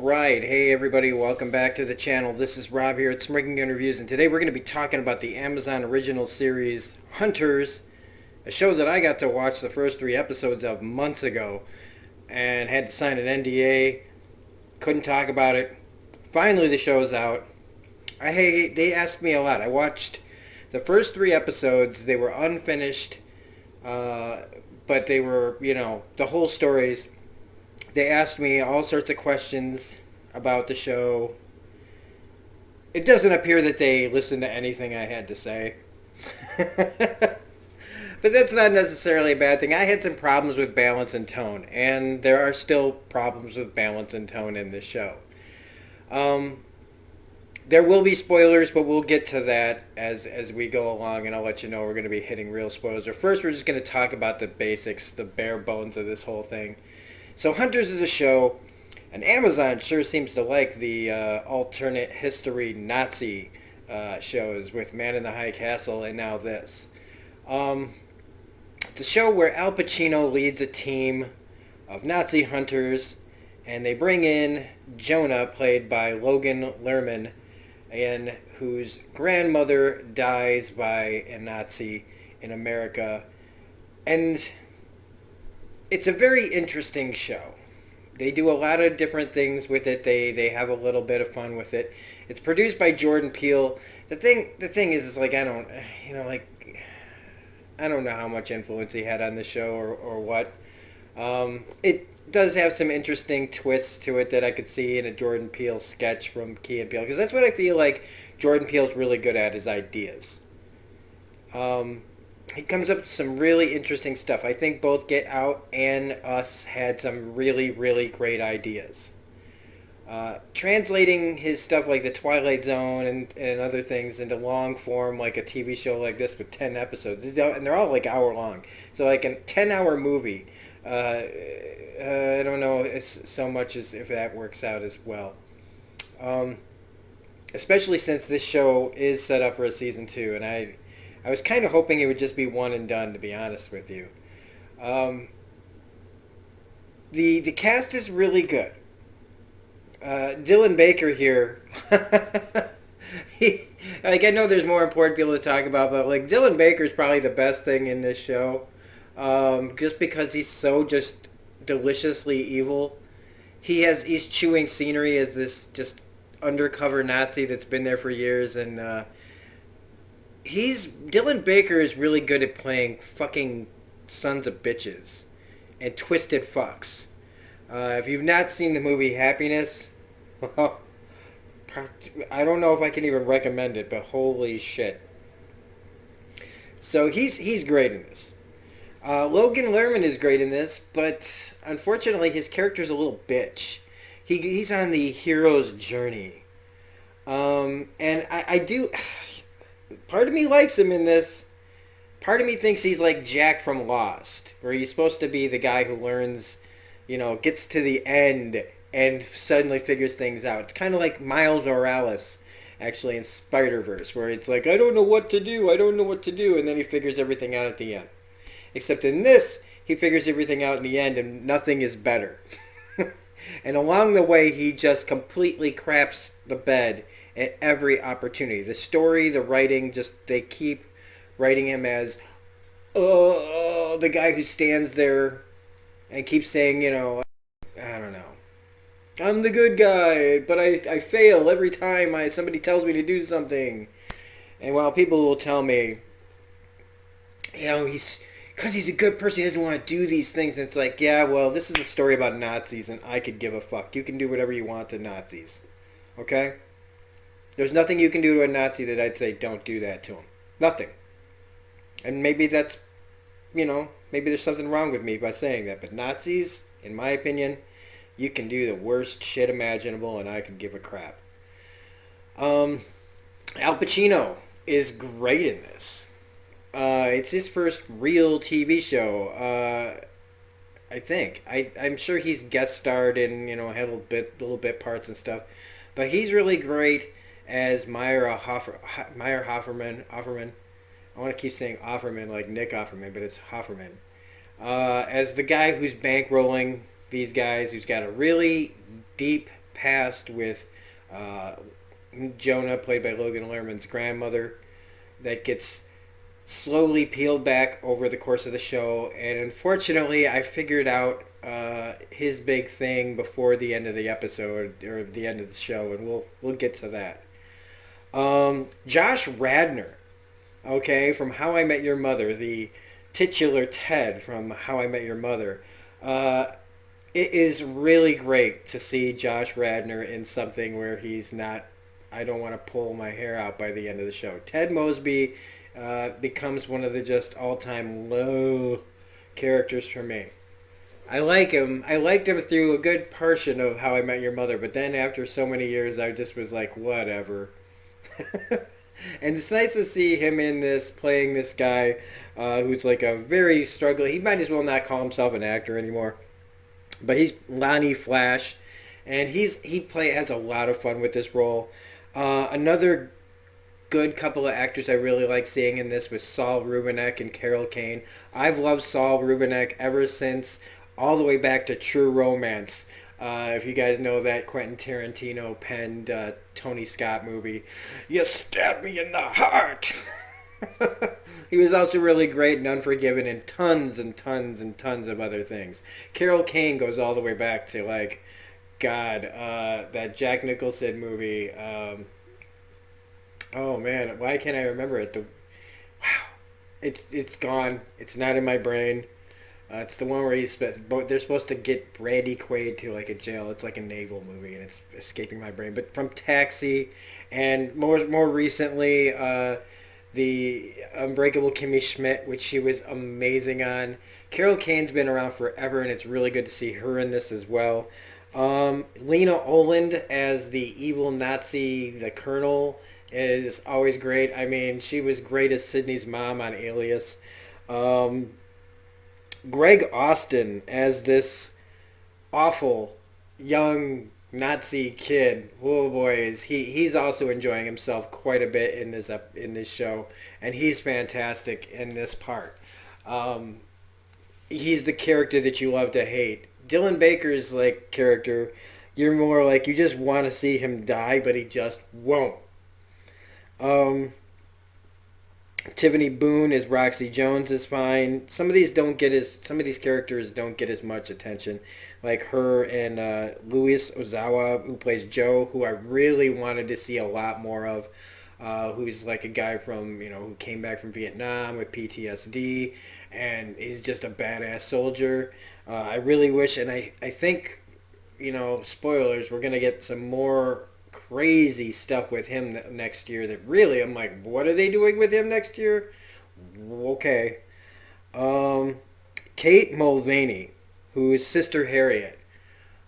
Alright, hey everybody, welcome back to the channel. This is Rob here at Smirking Gun Reviews, and today we're going to be talking about the Amazon original series Hunters, a show that I got to watch the first 3 episodes of months ago and had to sign an NDA, couldn't talk about it. Finally the show's out. They asked me a lot. I watched the first 3 episodes. They were unfinished, but they were, the whole stories. They asked me all sorts of questions about the show. It doesn't appear that they listened to anything I had to say. But that's not necessarily a bad thing. I had some problems with balance and tone, and there are still problems with balance and tone in this show. There will be spoilers, but we'll get to that as we go along, and I'll let you know we're going to be hitting real spoilers. But first, we're just going to talk about the basics, the bare bones of this whole thing. So Hunters is a show, and Amazon sure seems to like the alternate history Nazi shows with Man in the High Castle and now this. It's a show where Al Pacino leads a team of Nazi hunters, and they bring in Jonah, played by Logan Lerman, and whose grandmother dies by a Nazi in America. And it's a very interesting show. They do a lot of different things with it. They have a little bit of fun with it. It's produced by Jordan Peele. The thing is like I don't know how much influence he had on the show or what. It does have some interesting twists to it that I could see in a Jordan Peele sketch from Key and Peele, because that's what I feel like Jordan Peele's really good at, is ideas. He comes up with some really interesting stuff. I think both Get Out and Us had some really, really great ideas. Translating his stuff like The Twilight Zone and other things into long form, like a TV show like this with 10 episodes, and they're all like hour long. So like a 10-hour movie, I don't know so much as if that works out as well. Especially since this show is set up for a season 2, and I was kind of hoping it would just be one and done, to be honest with you. The cast is really good. Dylan Baker here, I know there's more important people to talk about, but like Dylan Baker is probably the best thing in this show, just because he's so just deliciously evil. He's chewing scenery as this just undercover Nazi that's been there for years, and Dylan Baker is really good at playing fucking sons of bitches and twisted fucks. If you've not seen the movie Happiness, well, I don't know if I can even recommend it, but holy shit. So he's great in this. Logan Lerman is great in this, but unfortunately his character's a little bitch. He's on the hero's journey. And I do... Part of me likes him in this. Part of me thinks he's like Jack from Lost, where he's supposed to be the guy who learns, gets to the end and suddenly figures things out. It's kind of like Miles Morales, actually, in Spider-Verse, where it's like, I don't know what to do, and then he figures everything out at the end. Except in this, he figures everything out in the end, and nothing is better. And along the way, he just completely craps the bed at every opportunity. The story, the writing, they keep writing him as the guy who stands there and keeps saying, I don't know, I'm the good guy, but I fail every time somebody tells me to do something. And while people will tell me, because he's a good person, he doesn't want to do these things. And it's like, yeah, well, this is a story about Nazis, and I could give a fuck. You can do whatever you want to Nazis. Okay? There's nothing you can do to a Nazi that I'd say don't do that to him. Nothing. And maybe that's, maybe there's something wrong with me by saying that. But Nazis, in my opinion, you can do the worst shit imaginable, and I could give a crap. Al Pacino is great in this. It's his first real TV show, I think. I'm sure he's guest starred in, had little bit parts and stuff. But he's really great as Meyer Hofferman. I want to keep saying Offerman like Nick Offerman, but it's Hofferman. As the guy who's bankrolling these guys, who's got a really deep past with uh, Jonah, played by Logan Lerman's grandmother, that gets slowly peeled back over the course of the show. And unfortunately, I figured out his big thing before the end of the episode or the end of the show, and we'll get to that. Josh Radnor, okay, from How I Met Your Mother, the titular Ted from How I Met Your Mother. Uh, it is really great to see Josh Radnor in something where he's not. I don't want to pull my hair out by the end of the show. Ted Mosby becomes one of the just all-time low characters for me. I like him. I liked him through a good portion of How I Met Your Mother, but then after so many years, I just was like, whatever. And it's nice to see him in this, playing this guy who's like a very struggling. He might as well not call himself an actor anymore, but he's Lonnie Flash, and has a lot of fun with this role. Another good couple of actors I really like seeing in this was Saul Rubinek and Carol Kane. I've loved Saul Rubinek ever since all the way back to True Romance. If you guys know that Quentin Tarantino penned Tony Scott movie, you stabbed me in the heart. He was also really great in Unforgiven and tons and tons and tons of other things. Carol Kane goes all the way back to like, God, that Jack Nicholson movie. Oh man, why can't I remember it? Wow, it's gone. It's not in my brain. It's the one where they're supposed to get Randy Quaid to like a jail. It's like a naval movie, and it's escaping my brain. But from Taxi, and more recently, the Unbreakable Kimmy Schmidt, which she was amazing on. Carol Kane's been around forever, and it's really good to see her in this as well. Lena Oland as the evil Nazi, the Colonel, is always great. I mean, she was great as Sydney's mom on Alias. Greg Austin as this awful young Nazi kid. Oh boy, he's also enjoying himself quite a bit in this show, and he's fantastic in this part. He's the character that you love to hate. Dylan Baker's like character, you're more like you just want to see him die, but he just won't. Tiffany Boone as Roxy Jones is fine. Some of these characters don't get as much attention, like her and Luis Ozawa, who plays Joe, who I really wanted to see a lot more of. Who's like a guy from who came back from Vietnam with PTSD, and he's just a badass soldier. I really wish, and I think, spoilers, we're gonna get some more crazy stuff with him next year that really I'm like, what are they doing with him next year? Okay. Kate Mulvaney, who is Sister Harriet.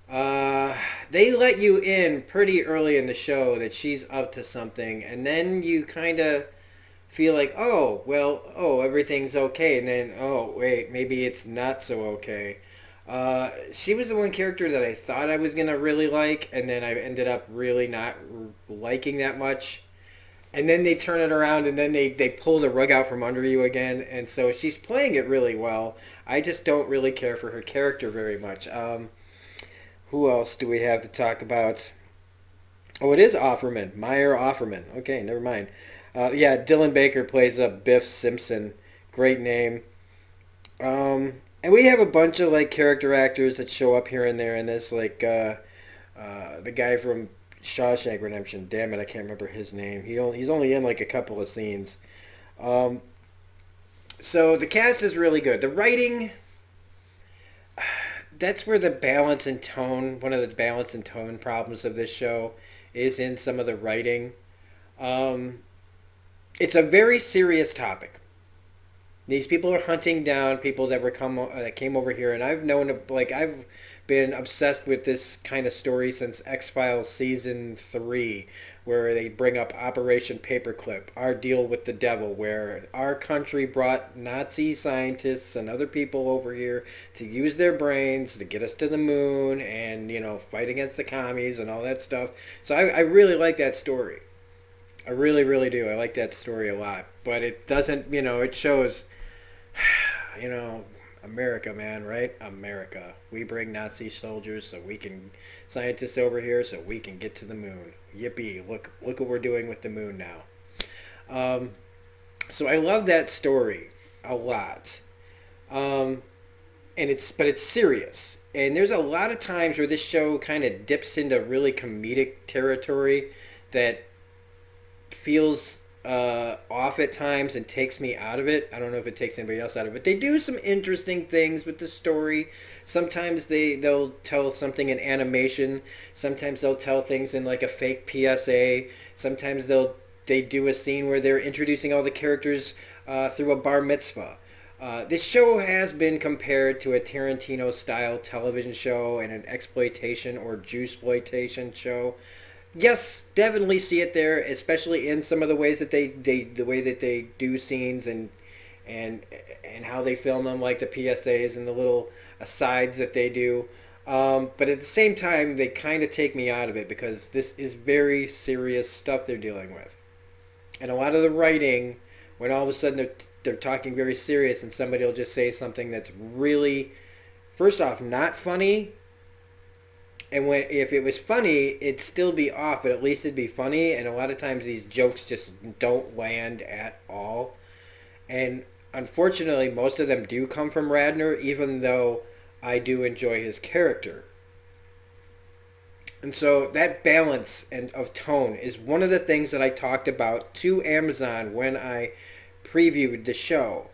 They let you in pretty early in the show that she's up to something, and then you kind of feel like, everything's okay, and then, oh, wait, maybe it's not so okay. She was the one character that I thought I was going to really like, and then I ended up really not liking that much. And then they turn it around, and then they pull the rug out from under you again, and so she's playing it really well. I just don't really care for her character very much. Who else do we have to talk about? Oh, it is Offerman. Meyer Offerman. Okay, never mind. Dylan Baker plays Biff Simpson. Great name. And we have a bunch of like character actors that show up here and there in this, like the guy from Shawshank Redemption. Damn it, I can't remember his name. He's only in like a couple of scenes. So the cast is really good. The writing, that's where the balance and tone, one of the balance and tone problems of this show is in some of the writing. It's a very serious topic. These people are hunting down people that came over here, and I've been obsessed with this kind of story since X-Files season 3, where they bring up Operation Paperclip, Our Deal with the Devil, where our country brought Nazi scientists and other people over here to use their brains to get us to the moon and, fight against the commies and all that stuff. So I really like that story. I really, really do. I like that story a lot. But it doesn't, it shows, America, man, right? America. We bring Nazi soldiers so we can, scientists over here so we can get to the moon. Yippee! Look what we're doing with the moon now. Um, so I love that story a lot. Um, and it's serious. And there's a lot of times where this show kind of dips into really comedic territory that feels off at times and takes me out of it. I don't know if it takes anybody else out of it. They do some interesting things with the story. Sometimes they'll tell something in animation. Sometimes they'll tell things in like a fake PSA. Sometimes they do a scene where they're introducing all the characters through a bar mitzvah. This show has been compared to a Tarantino-style television show and an exploitation or Jew-sploitation show. Yes, definitely see it there, especially in some of the ways that the way that they do scenes and and how they film them, like the PSAs and the little asides that they do. But at the same time, they kind of take me out of it because this is very serious stuff they're dealing with, and a lot of the writing, when all of a sudden they're talking very serious, and somebody will just say something that's really, first off, not funny. And when if it was funny, it'd still be off, but at least it'd be funny. And a lot of times these jokes just don't land at all. And unfortunately, most of them do come from Radner, even though I do enjoy his character. And so that balance and of tone is one of the things that I talked about to Amazon when I previewed the show.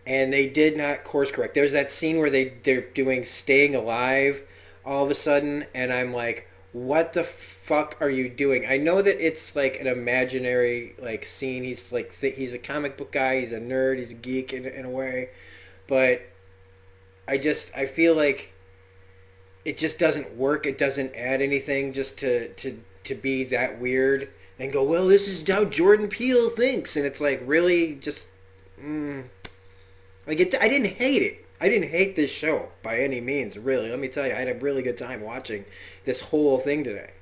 And they did not course correct. There's that scene where they're doing Staying Alive all of a sudden, and I'm like, what the fuck are you doing? I know that it's like an imaginary like scene. He's like he's a comic book guy. He's a nerd. He's a geek in a way, but I feel like it just doesn't work. It doesn't add anything just to be that weird and go, well, this is how Jordan Peele thinks, and it's like really just like it. I didn't hate it. I didn't hate this show by any means, really. Let me tell you, I had a really good time watching this whole thing today.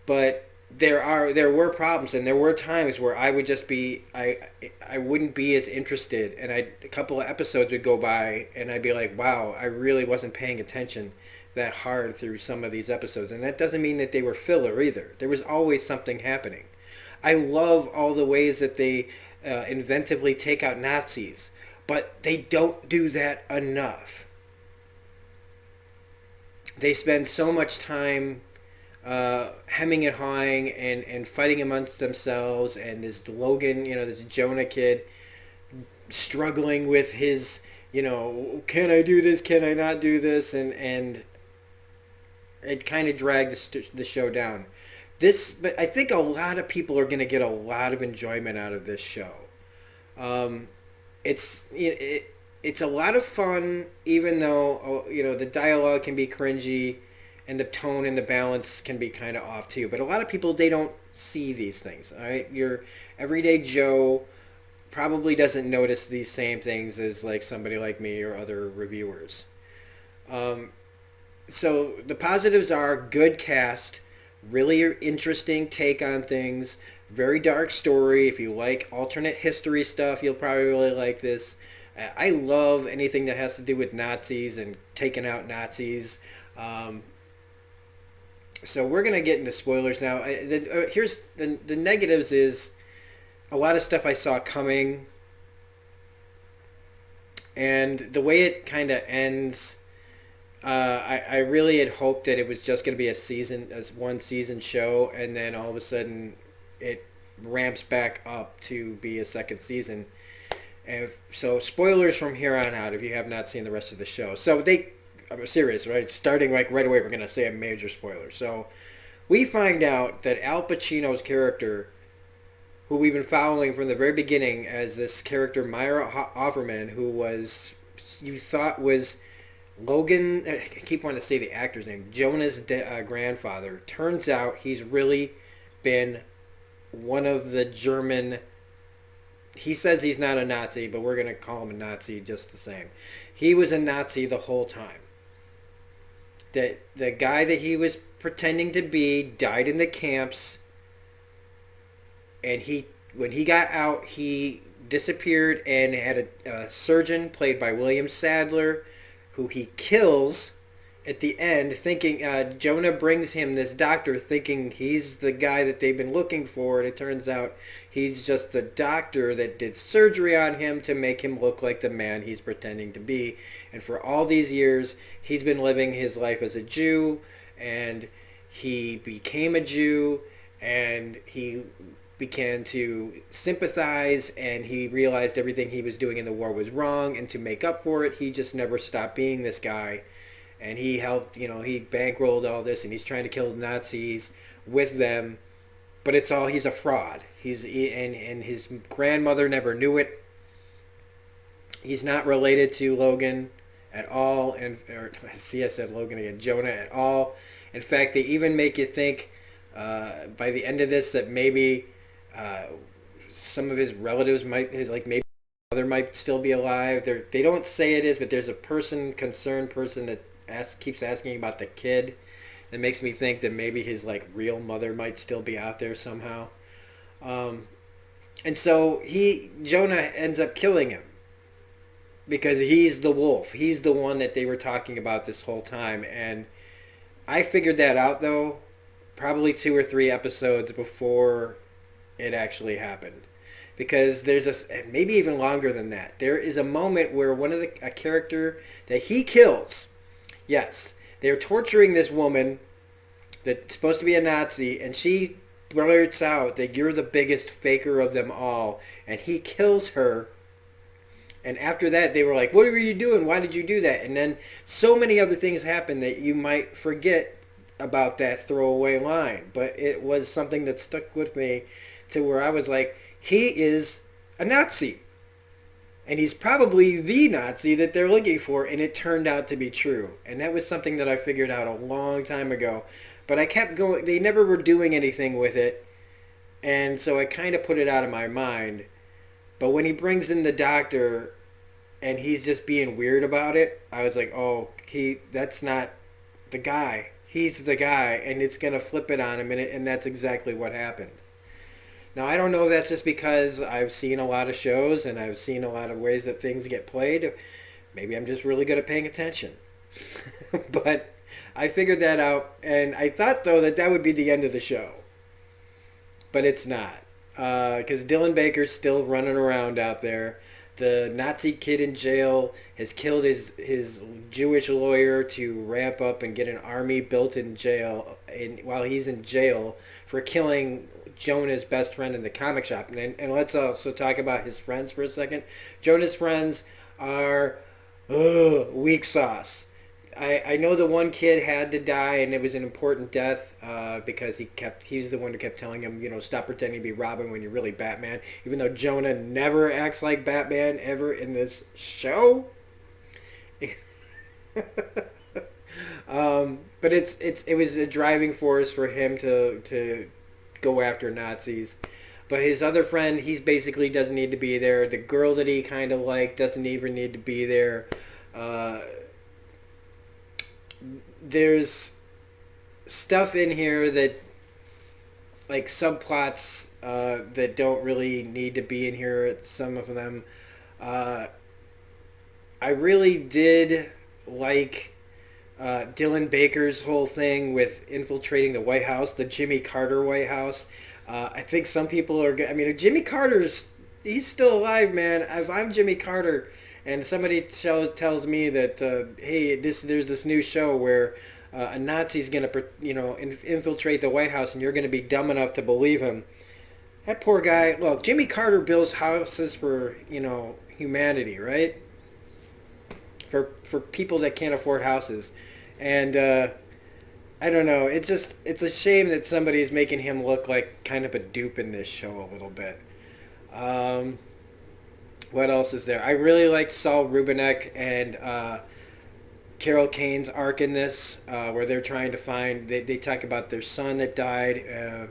But there were problems, and there were times where I would just be I wouldn't be as interested, and a couple of episodes would go by, and I'd be like, wow, I really wasn't paying attention that hard through some of these episodes, and that doesn't mean that they were filler either. There was always something happening. I love all the ways that they inventively take out Nazis, but they don't do that enough. They spend so much time hemming and hawing and fighting amongst themselves, and this Logan, this Jonah kid, struggling with his, can I do this, can I not do this, and it kind of dragged the show down. But I think a lot of people are going to get a lot of enjoyment out of this show. It's a lot of fun, even though the dialogue can be cringy, and the tone and the balance can be kind of off too. But a lot of people, they don't see these things. All right, your everyday Joe probably doesn't notice these same things as like somebody like me or other reviewers. So the positives are good cast, really interesting take on things, very dark story. If you like alternate history stuff, you'll probably really like this. I love anything that has to do with Nazis and taking out Nazis. So we're going to get into spoilers now. Here's the negatives is a lot of stuff I saw coming, and the way it kind of ends, I really had hoped that it was just going to be a one season show, and then all of a sudden it ramps back up to be a second season. And so spoilers from here on out if you have not seen the rest of the show. So I'm serious, right? Starting like right away, we're going to say a major spoiler. So we find out that Al Pacino's character, who we've been following from the very beginning as this character Myra Offerman, who you thought was Logan, I keep wanting to say the actor's name, Jonah's grandfather. Turns out he's really been one of the German. He says he's not a Nazi, but we're going to call him a Nazi just the same. He was a Nazi the whole time. The guy that he was pretending to be died in the camps, and when he got out, he disappeared and had a surgeon played by William Sadler, who he kills at the end, thinking Jonah brings him this doctor, thinking he's the guy that they've been looking for, and it turns out he's just the doctor that did surgery on him to make him look like the man he's pretending to be. And for all these years, he's been living his life as a Jew, and he became a Jew, and he began to sympathize, and he realized everything he was doing in the war was wrong, and to make up for it, he just never stopped being this guy. And he helped, he bankrolled all this, and he's trying to kill Nazis with them, but it's all, he's a fraud. And his grandmother never knew it. He's not related to Logan at all, or see, I said Logan again, Jonah at all. In fact, they even make you think by the end of this that maybe some of his relatives maybe his mother might still be alive. They don't say it is, but there's a concerned person that keeps asking about the kid. It makes me think that maybe his real mother might still be out there somehow. And so Jonah ends up killing him because he's the wolf. He's the one that they were talking about this whole time. And I figured that out, though, probably 2 or 3 episodes before it actually happened. Because maybe even longer than that. There is a moment where a character that he kills, yes, they're torturing this woman that's supposed to be a Nazi, and she blurts out that you're the biggest faker of them all, and he kills her. And after that, they were like, what were you doing? Why did you do that? And then so many other things happen that you might forget about that throwaway line. But it was something that stuck with me to where I was like, he is a Nazi. And he's probably the Nazi that they're looking for. And it turned out to be true. And that was something that I figured out a long time ago. But I kept going. They never were doing anything with it. And so I kind of put it out of my mind. But when he brings in the doctor and he's just being weird about it, I was like, oh, that's not the guy. He's the guy, and it's going to flip it on him, and that's exactly what happened. Now, I don't know if that's just because I've seen a lot of shows and I've seen a lot of ways that things get played. Maybe I'm just really good at paying attention. But I figured that out, and I thought, though, that would be the end of the show. But it's not. Because Dylan Baker's still running around out there. The Nazi kid in jail has killed his Jewish lawyer to ramp up and get an army built in jail, while he's in jail for killing Jonah's best friend in the comic shop. And let's also talk about his friends for a second. Jonah's friends are weak sauce. I know the one kid had to die, and it was an important death because he's the one who kept telling him, stop pretending to be Robin when you're really Batman. Even though Jonah never acts like Batman ever in this show. But it was a driving force for him to go after Nazis. But his other friend, he basically doesn't need to be there. The girl that he kind of liked doesn't even need to be there. There's stuff in here that, subplots that don't really need to be in here, some of them. I really did like Dylan Baker's whole thing with infiltrating the White House, the Jimmy Carter White House. I think some people are... if Jimmy Carter's... He's still alive, man. If I'm Jimmy Carter... And somebody tells me that, hey, there's this new show where a Nazi's going to, infiltrate the White House, and you're going to be dumb enough to believe him. That poor guy. Look, Jimmy Carter builds houses for, humanity, right? For people that can't afford houses, and I don't know. It's a shame that somebody's making him look like kind of a dupe in this show a little bit. What else is there? I really liked Saul Rubinek and Carol Kane's arc in this, where they're trying to find... They talk about their son that died,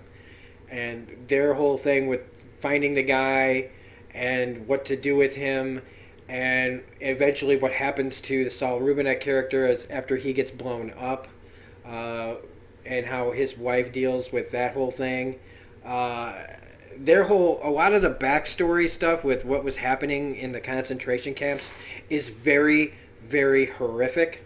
and their whole thing with finding the guy and what to do with him, and eventually what happens to the Saul Rubinek character after he gets blown up, and how his wife deals with that whole thing. a lot of the backstory stuff with what was happening in the concentration camps is very, very horrific.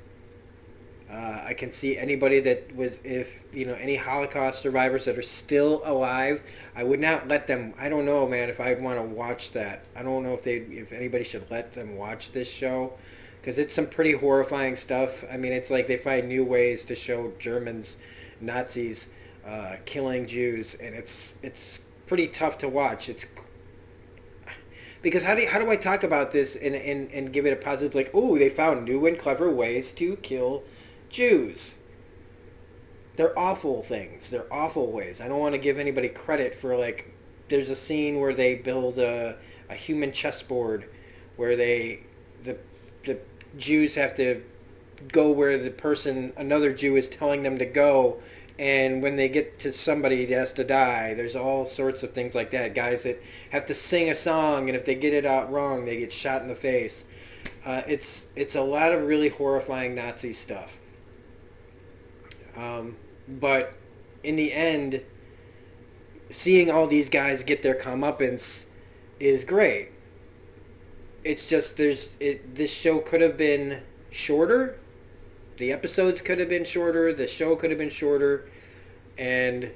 I can see anybody that was, if any Holocaust survivors that are still alive, I would not let them. I don't know, man, if I want to watch that. I don't know if anybody should let them watch this show, because it's some pretty horrifying stuff. I mean, it's like they find new ways to show Germans, Nazis, killing Jews, and it's pretty tough to watch. It's because how do I talk about this and give it a positive? It's like, oh, they found new and clever ways to kill Jews. They're awful things. They're awful ways. I don't want to give anybody credit for, like, there's a scene where they build a human chessboard where the Jews have to go where another Jew is telling them to go, and when they get to somebody that has to die, there's all sorts of things like that. Guys that have to sing a song, and if they get it out wrong, they get shot in the face. It's a lot of really horrifying Nazi stuff. But in the end, seeing all these guys get their comeuppance is great. It's just this show could have been shorter. The episodes could have been shorter. The show could have been shorter. And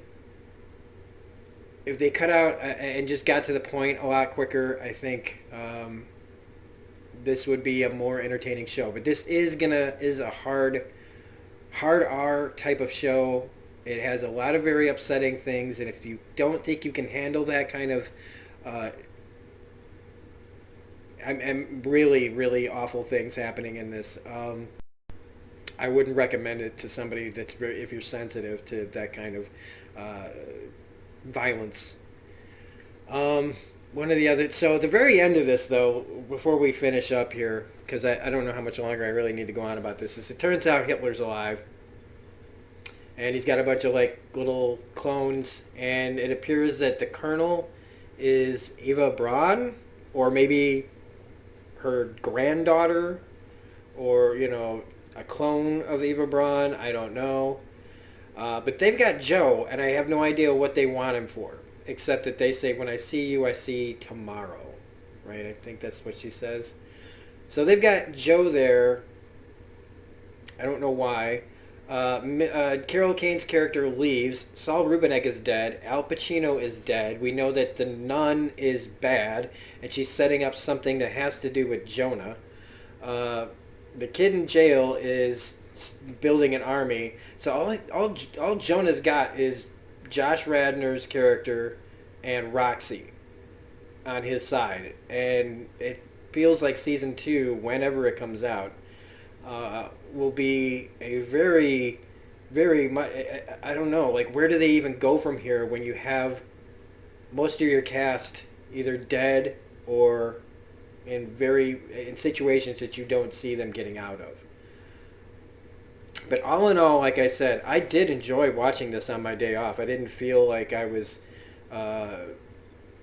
if they cut out and just got to the point a lot quicker, I think this would be a more entertaining show. But this is a hard R type of show. It has a lot of very upsetting things, and if you don't think you can handle that kind of and really, really awful things happening in this, I wouldn't recommend it to somebody if you're sensitive to that kind of violence. One of the other, so at the very end of this, though, before we finish up here, because I don't know how much longer I really need to go on about this, is it turns out Hitler's alive, and he's got a bunch of, like, little clones, and it appears that the colonel is Eva Braun, or maybe her granddaughter, or, a clone of Eva Braun. I don't know. But they've got Joe, and I have no idea what they want him for, except that they say, when I see you, I see tomorrow. Right? I think that's what she says. So they've got Joe there. I don't know why. Carol Kane's character leaves. Saul Rubinek is dead. Al Pacino is dead. We know that the nun is bad, and she's setting up something that has to do with Jonah. The kid in jail is building an army. So all Jonah's got is Josh Radnor's character and Roxy on his side. And it feels like season 2, whenever it comes out, will be a very, very much, I don't know, like, where do they even go from here when you have most of your cast either dead or in situations that you don't see them getting out of. But all in all, like I said, I did enjoy watching this on my day off. I didn't feel like I was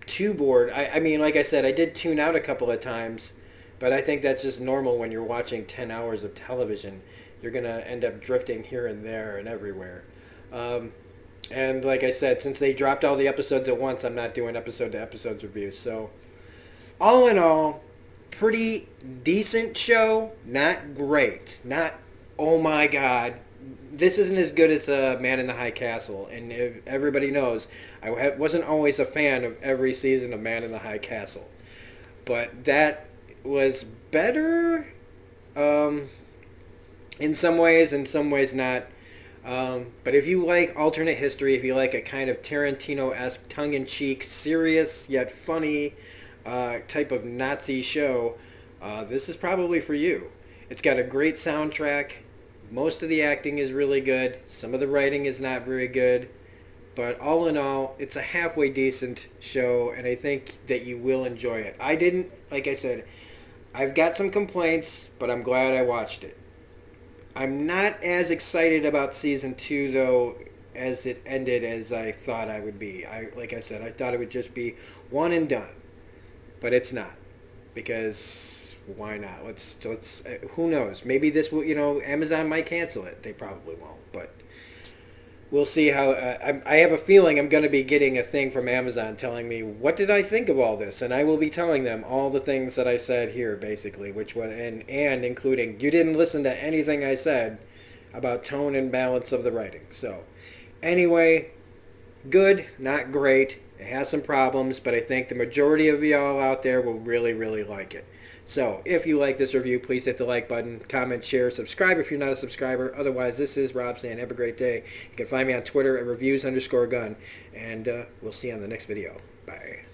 too bored. I mean, like I said, I did tune out a couple of times, but I think that's just normal when you're watching 10 hours of television. You're going to end up drifting here and there and everywhere. And like I said, since they dropped all the episodes at once, I'm not doing episode-to-episodes reviews. So all in all, pretty decent show. Not great. Not, oh my God, this isn't as good as Man in the High Castle. And everybody knows, I wasn't always a fan of every season of Man in the High Castle. But that was better in some ways not. But if you like alternate history, if you like a kind of Tarantino-esque, tongue-in-cheek, serious yet funny type of Nazi show, this is probably for you. It's got a great soundtrack. Most of the acting is really good. Some of the writing is not very good. But all in all, it's a halfway decent show, and I think that you will enjoy it. I didn't, like I said, I've got some complaints, but I'm glad I watched it. I'm not as excited about season 2, though, as it ended as I thought I would be. Like I said, I thought it would just be one and done. But it's not. Because why not? Let's who knows? Maybe this will, Amazon might cancel it. They probably won't, but we'll see how. I have a feeling I'm going to be getting a thing from Amazon telling me what did I think of all this, and I will be telling them all the things that I said here, basically, which was and including you didn't listen to anything I said about tone and balance of the writing. So, anyway, good, not great. It has some problems, but I think the majority of y'all out there will really, really like it. So, if you like this review, please hit the like button, comment, share, subscribe if you're not a subscriber. Otherwise, this is Rob saying have a great day. You can find me on Twitter at reviews_gun, and we'll see you on the next video. Bye.